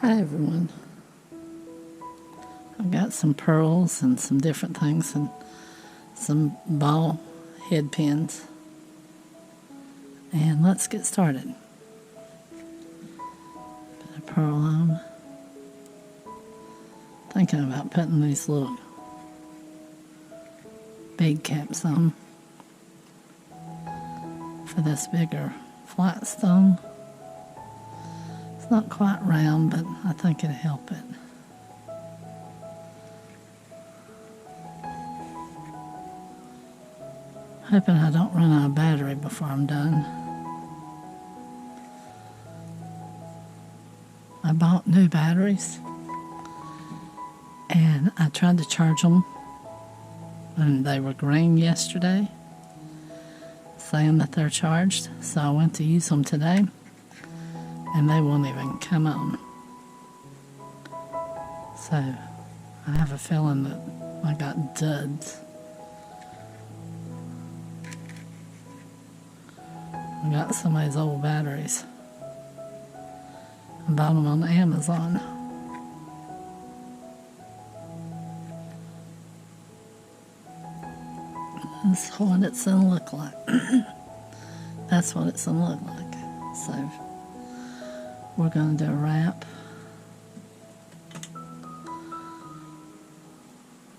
Hi everyone. I've got some pearls and some different things and some ball head pins. And let's get started. Put a pearl on. Thinking about putting these little bead caps on for this bigger flat stone. It's not quite round, but I think it'll help it. Hoping I don't run out of battery before I'm done. I bought new batteries and I tried to charge them and they were green yesterday, saying that they're charged. So I went to use them today and they won't even come on. So I have a feeling that I got duds. I got some of these old batteries. I bought them on Amazon. That's what it's gonna look like. That's what it's gonna look like. So we're gonna do a wrap.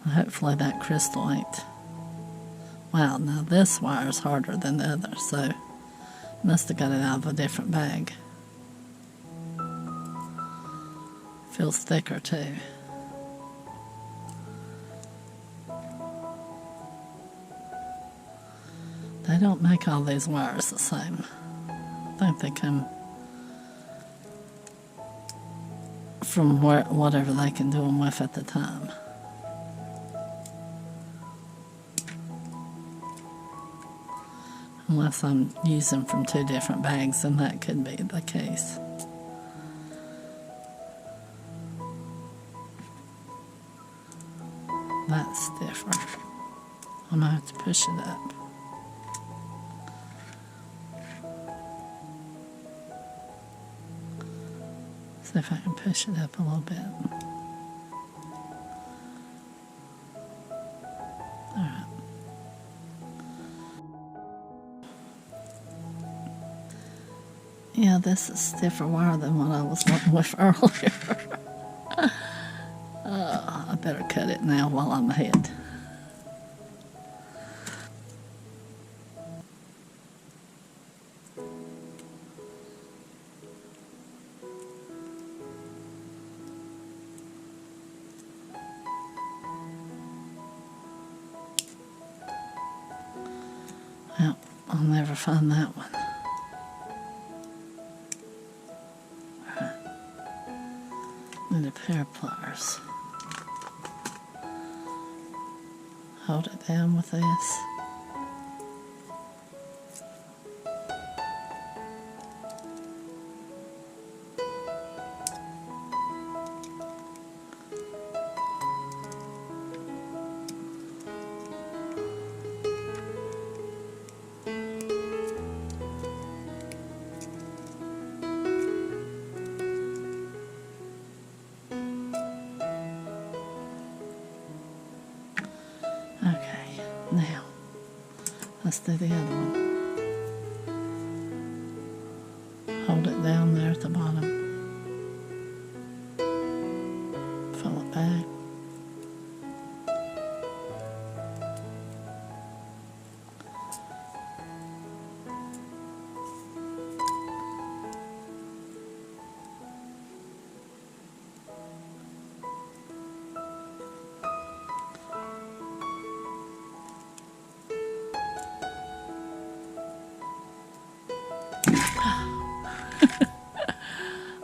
Hopefully that crystal ain't. Wow, now this wire is harder than the other, so must have got it out of a different bag. Feels thicker too. They don't make all these wires the same. I think they come from whatever they can do them with at the time. Unless I'm using from two different bags, then that could be the case. That's different. I'm going to have to push it up. See if I can push it up a little bit. Alright. Yeah, this is stiffer wire than what I was working with earlier. I better cut it now while I'm ahead. Well, I'll never find that one. Need a pair of pliers. Hold it down with this. Okay, now let's do the other one. Hold it down there at the bottom. Fill it back.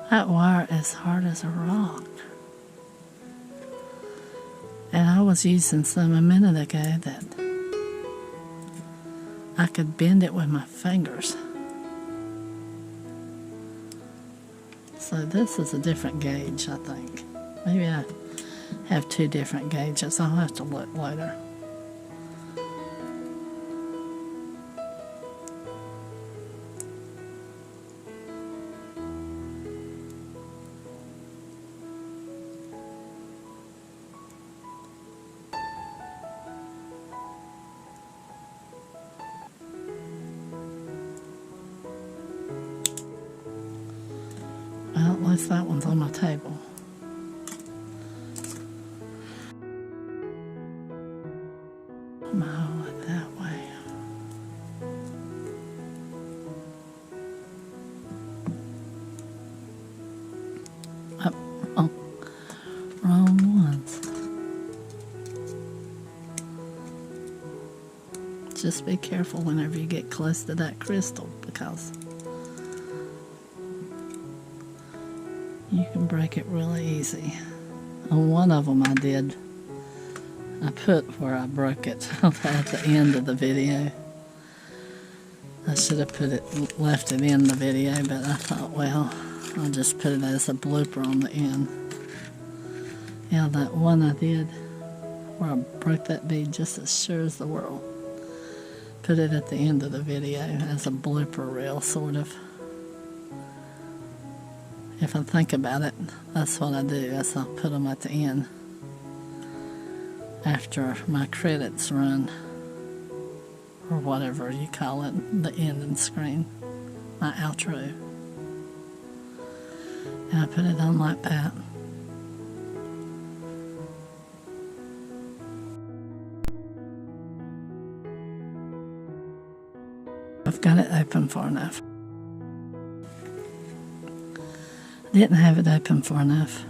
That wire is hard as a rock. And I was using some a minute ago that I could bend it with my fingers. So this is a different gauge, I think. Maybe I have two different gauges. I'll have to look later. Well, at least that one's on my table. I'm gonna hold it that way. Oh, wrong ones. Just be careful whenever you get close to that crystal, because you can break it really easy. On one of them I did. I put where I broke it at the end of the video. I should have left it in the video, but I thought, well, I'll just put it as a blooper on the end. Yeah, that one I did where I broke that bead just as sure as the world. Put it at the end of the video as a blooper reel, sort of. If I think about it, that's what I do, is I put them at the end after my credits run, or whatever you call it, the ending screen, my outro. And I put it on like that. I've got it open far enough. I didn't have it open far enough.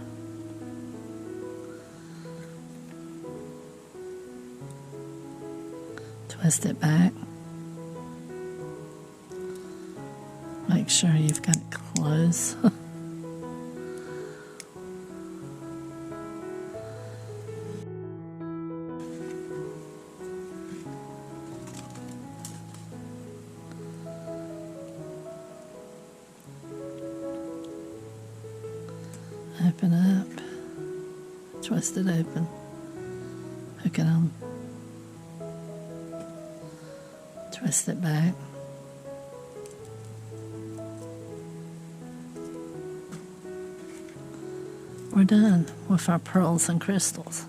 Twist it back. Make sure you've got it close. Open it up, twist it open, hook it on, twist it back. We're done with our pearls and crystals.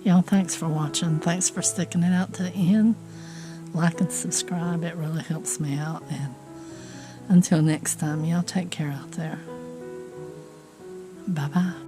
Y'all, thanks for watching. Thanks for sticking it out to the end. Like and subscribe. It really helps me out. And until next time, y'all take care out there. Bye-bye.